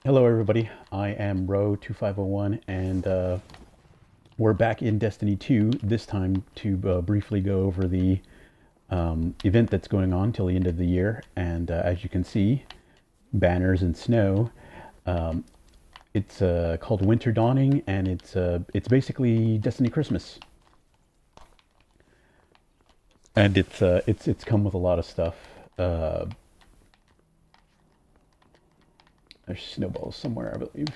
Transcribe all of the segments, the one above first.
Hello, everybody. I am Row2501, and we're back in Destiny 2, this time to briefly go over the event that's going on till the end of the year. And as you can see, banners and snow. Um, it's called Winter Dawning, and it's basically Destiny Christmas. And it's come with a lot of stuff. Uh, there's snowballs somewhere, I believe.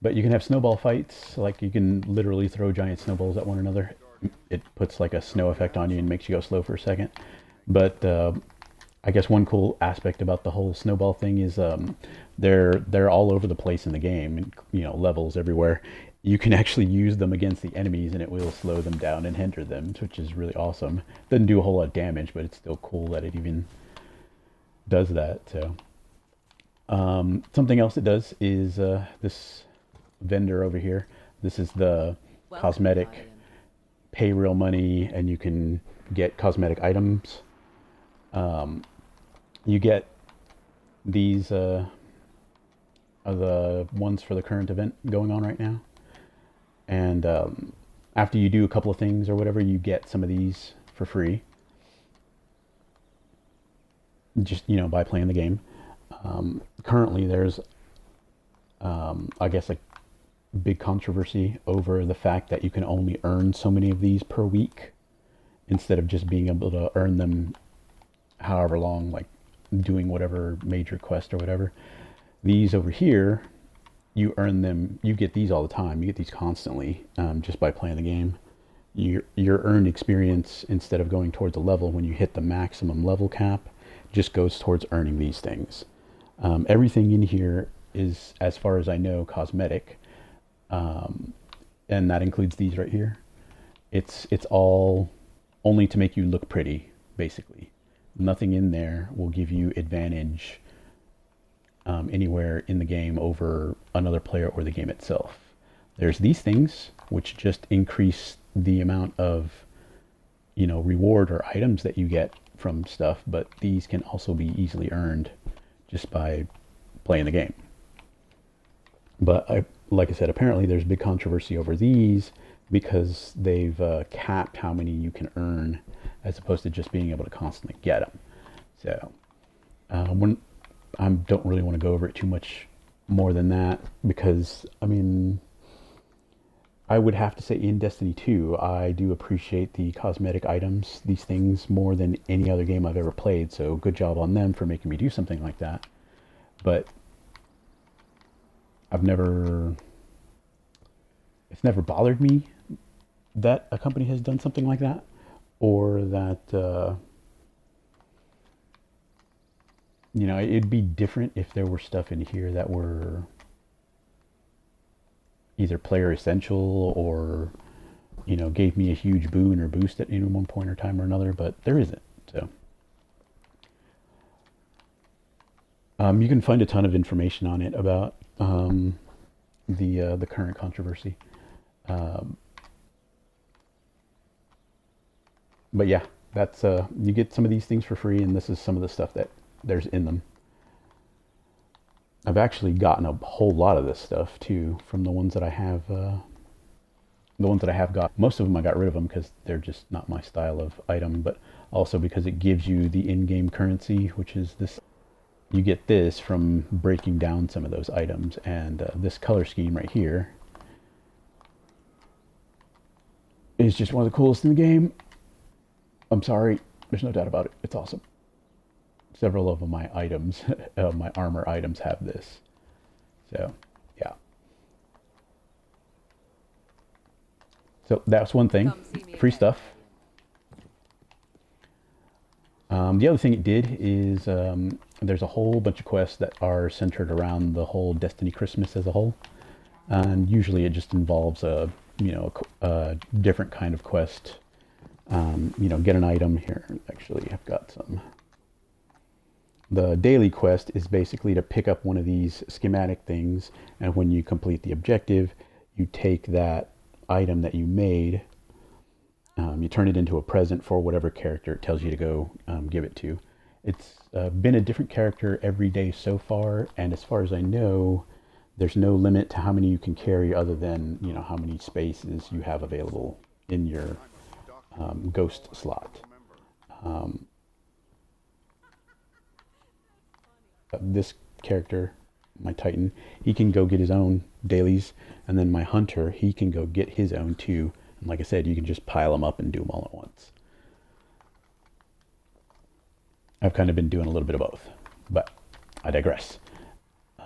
But you can have snowball fights, like you can literally throw giant snowballs at one another. It puts like a snow effect on you and makes you go slow for a second. But I guess one cool aspect about the whole snowball thing is they're all over the place in the game, and levels everywhere. You can actually use them against the enemies, and it will slow them down and hinder them, which is really awesome. Doesn't do a whole lot of damage, but it's still cool that it even does that. So something else it does is this vendor over here. This is the cosmetic pay real money, and you can get cosmetic items. You get these are the ones for the current event going on right now. And after you do a couple of things or whatever, you get some of these for free. Just by playing the game. Currently, there's I guess a big controversy over the fact that you can only earn so many of these per week instead of just being able to earn them however long, like doing whatever major quest or whatever. These over here, you earn them, you get these all the time. You get these constantly, just by playing the game. Your earned experience, instead of going towards a level when you hit the maximum level cap, just goes towards earning these things. Everything in here is, as far as I know, cosmetic, and that includes these right here. It's all only to make you look pretty, basically. Nothing in there will give you advantage anywhere in the game over another player or the game itself. There's these things which just increase the amount of reward or items that you get from stuff, but these can also be easily earned just by playing the game. But like I said, apparently there's big controversy over these because they've capped how many you can earn as opposed to just being able to constantly get them. So when I don't really want to go over it too much more than that, because I would have to say in Destiny 2, I do appreciate the cosmetic items, these things, more than any other game I've ever played. So good job on them for making me do something like that. But it's never bothered me that a company has done something like that, or that, it'd be different if there were stuff in here that were either player essential or, gave me a huge boon or boost at any one point or time or another, but there isn't. So you can find a ton of information on it about the current controversy. Um, but yeah, that's you get some of these things for free, and this is some of the stuff that there's in them. I've actually gotten a whole lot of this stuff too from the ones that I have. The ones that I have got, most of them I got rid of them because they're just not my style of item, but also because it gives you the in-game currency, which is this. You get this from breaking down some of those items, and this color scheme right here is just one of the coolest in the game. I'm sorry, there's no doubt about it. It's awesome. Several of my items, my armor items, have this. So, yeah. So that's one thing. Free stuff. The other thing it did is there's a whole bunch of quests that are centered around the whole Destiny Christmas as a whole, and usually it just involves a different kind of quest. Get an item here. Actually, I've got some. The daily quest is basically to pick up one of these schematic things, and when you complete the objective, you take that item that you made, you turn it into a present for whatever character it tells you to go give it to, It's been a different character every day so far, and as far as I know, there's no limit to how many you can carry other than, you know, how many spaces you have available in your ghost slot. Um, this character, my Titan, he can go get his own dailies, and then my Hunter, he can go get his own too. And like I said, you can just pile them up and do them all at once. I've kind of been doing a little bit of both, but I digress.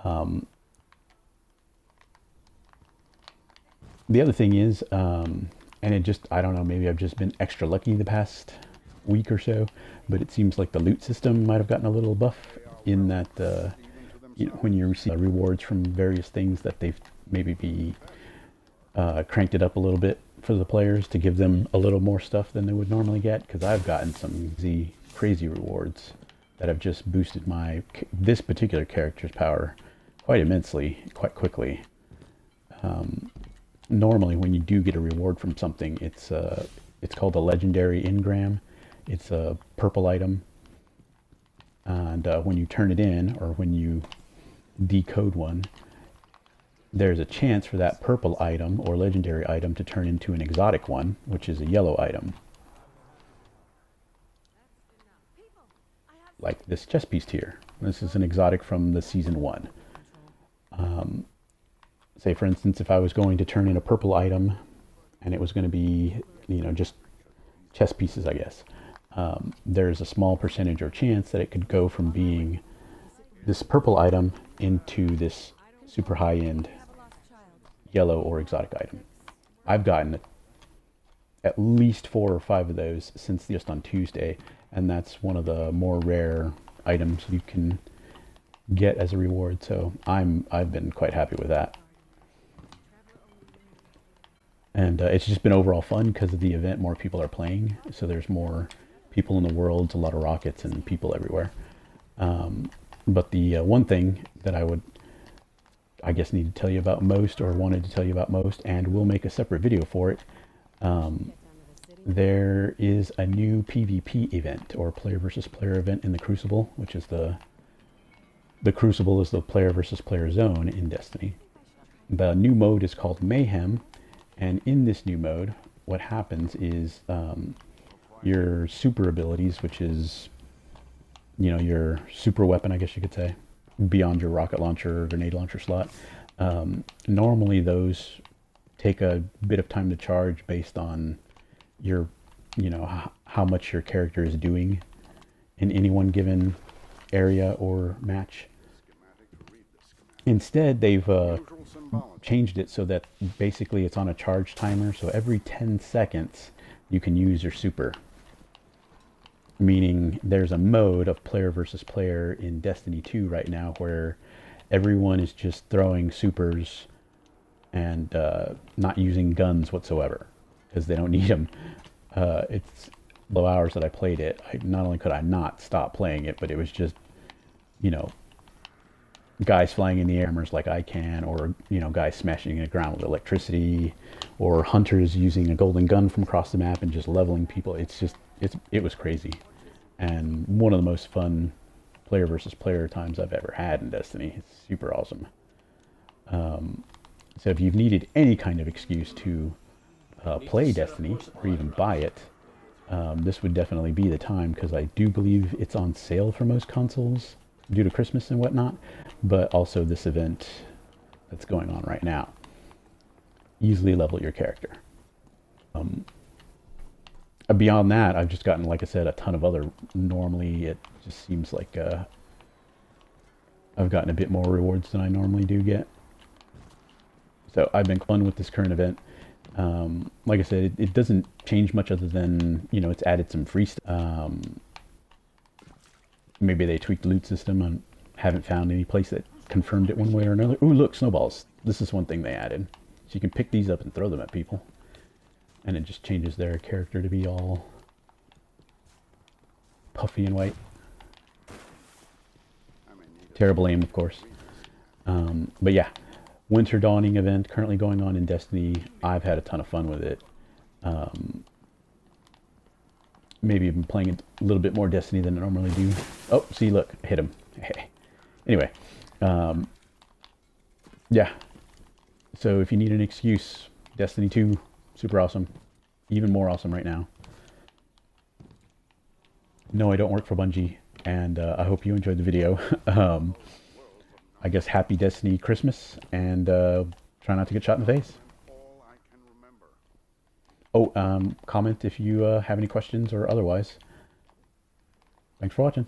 Um, the other thing is, and it just, I don't know, maybe I've just been extra lucky the past week or so, but it seems like the loot system might have gotten a little buff in that, you know, when you receive rewards from various things that they've maybe cranked it up a little bit for the players to give them a little more stuff than they would normally get, because I've gotten some crazy rewards that have just boosted this particular character's power quite immensely, quite quickly. Normally when you do get a reward from something, it's called a legendary engram. It's a purple item, and when you turn it in, or when you decode one, there's a chance for that purple item or legendary item to turn into an exotic one, which is a yellow item. Like this chest piece here. This is an exotic from the season 1. Say for instance, if I was going to turn in a purple item and it was going to be, you know, just chess pieces, I guess, there's a small percentage or chance that it could go from being this purple item into this super high-end yellow or exotic item. I've gotten at least 4 or 5 of those since just on Tuesday, and that's one of the more rare items you can get as a reward, so I've been quite happy with that. And it's just been overall fun because of the event. More people are playing, so there's more people in the world, a lot of rockets and people everywhere. But the one thing that I guess, need to tell you about most, or wanted to tell you about most, and we'll make a separate video for it. There is a new PvP event, or player versus player event, in the Crucible, which is the Crucible is the player versus player zone in Destiny. The new mode is called Mayhem, and in this new mode, what happens is your super abilities, which is, you know, your super weapon, I guess you could say, beyond your rocket launcher or grenade launcher slot. Normally those take a bit of time to charge based on your, you know, how much your character is doing in any one given area or match. Instead, they've changed it so that basically it's on a charge timer, so every 10 seconds you can use your super. Meaning there's a mode of player versus player in Destiny 2 right now where everyone is just throwing supers and not using guns whatsoever because they don't need them. It's low hours that I played it. Not only could I not stop playing it, but it was just, you know, guys flying in the air like I can, or, you know, guys smashing the ground with electricity, or hunters using a golden gun from across the map and just leveling people. It was crazy, and one of the most fun player versus player times I've ever had in Destiny. It's super awesome. So if you've needed any kind of excuse to play Destiny or even buy it, this would definitely be the time, because I do believe it's on sale for most consoles due to Christmas and whatnot, but also this event that's going on right now. Easily level your character. Beyond that, I've just gotten, like I said, a ton of other. Normally, it just seems like I've gotten a bit more rewards than I normally do get. So I've been fun with this current event. Like I said, it doesn't change much other than, you know, it's added some free stuff. Maybe they tweaked the loot system. I haven't found any place that confirmed it one way or another. Ooh, look, snowballs. This is one thing they added. So you can pick these up and throw them at people. And it just changes their character to be all puffy and white. Terrible aim, of course. But yeah, Winter Dawning event currently going on in Destiny. I've had a ton of fun with it. maybe I've been playing a little bit more Destiny than I normally do. Oh, see, look, hit him. Anyway, um, yeah. So if you need an excuse, Destiny 2, super awesome. Even more awesome right now. No, I don't work for Bungie, and I hope you enjoyed the video. I guess happy Destiny Christmas, and try not to get shot in the face. Oh, comment if you have any questions or otherwise. Thanks for watching.